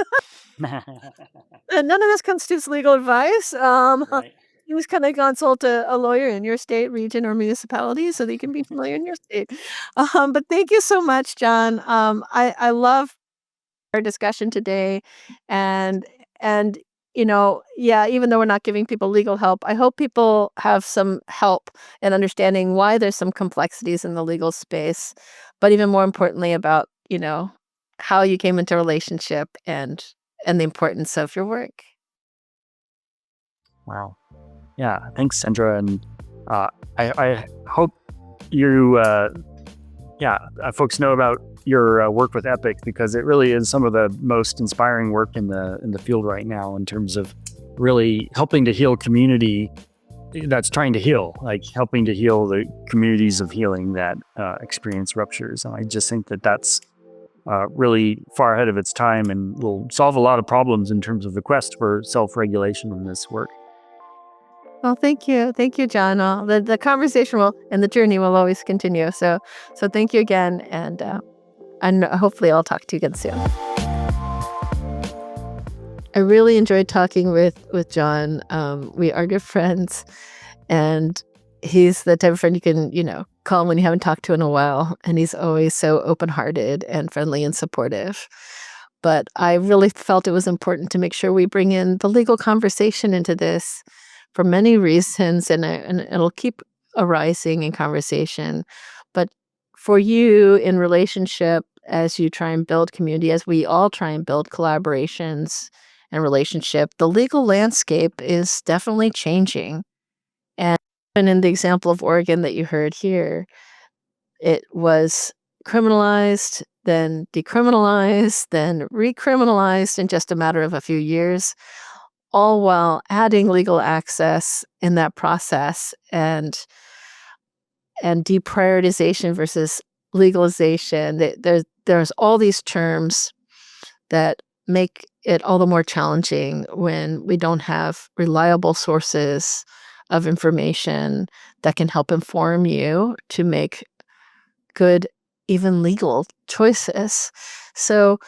and none of this constitutes legal advice. Right. Use kind of consult a lawyer in your state, region, or municipality so that you can be familiar in your state. But thank you so much, John. I love our discussion today, and and yeah, even though we're not giving people legal help, I hope people have some help in understanding why there's some complexities in the legal space, but even more importantly about how you came into relationship, and the importance of your work. Wow. Yeah. Thanks, Sandra. And I hope you, folks know about your work with Epic, because it really is some of the most inspiring work in the field right now, in terms of really helping to heal community that's trying to heal, like helping to heal the communities of healing that experience ruptures. And I just think that that's really far ahead of its time and will solve a lot of problems in terms of the quest for self-regulation in this work. Well, thank you. Thank you, John. The conversation and the journey will always continue. So thank you again. And hopefully I'll talk to you again soon. I really enjoyed talking with Jon. We are good friends, and he's the type of friend you can, call when you haven't talked to in a while. And he's always so open-hearted and friendly and supportive. But I really felt it was important to make sure we bring in the legal conversation into this for many reasons, and it'll keep arising in conversation. But for you in relationship, as you try and build community, as we all try and build collaborations and relationship, the legal landscape is definitely changing. And in the example of Oregon that you heard here, it was criminalized, then decriminalized, then recriminalized in just a matter of a few years, all while adding legal access in that process, and deprioritization versus legalization. There's all these terms that make it all the more challenging when we don't have reliable sources of information that can help inform you to make good, even legal choices. So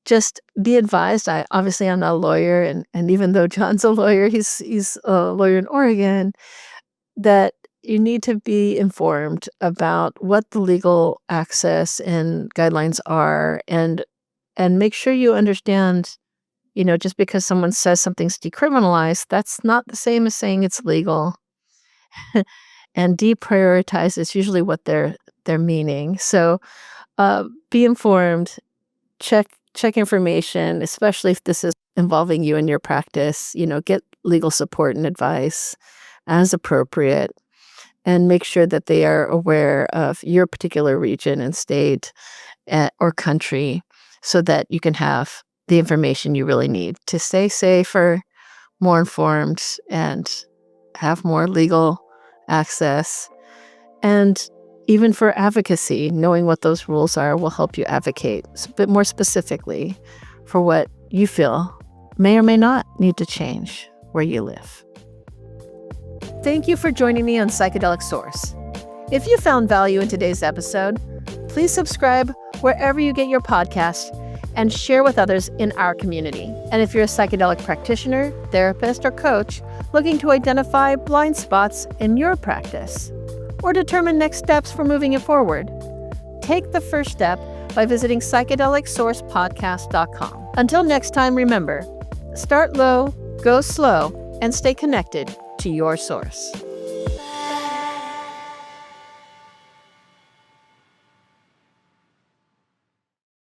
just be advised. Obviously I'm not a lawyer, and even though John's a lawyer, he's a lawyer in Oregon, that you need to be informed about what the legal access and guidelines are, and make sure you understand, just because someone says something's decriminalized, that's not the same as saying it's legal. And deprioritize is usually what they're meaning. So be informed, check information, especially if this is involving you in your practice. Get legal support and advice as appropriate, and make sure that they are aware of your particular region and state or country, so that you can have the information you really need to stay safer, more informed, and have more legal access. And even for advocacy, knowing what those rules are will help you advocate a bit more specifically for what you feel may or may not need to change where you live. Thank you for joining me on Psychedelic Source. If you found value in today's episode, please subscribe wherever you get your podcast and share with others in our community. And if you're a psychedelic practitioner, therapist, or coach looking to identify blind spots in your practice or determine next steps for moving it forward, take the first step by visiting psychedelicsourcepodcast.com. Until next time, remember, start low, go slow, and stay connected to your source.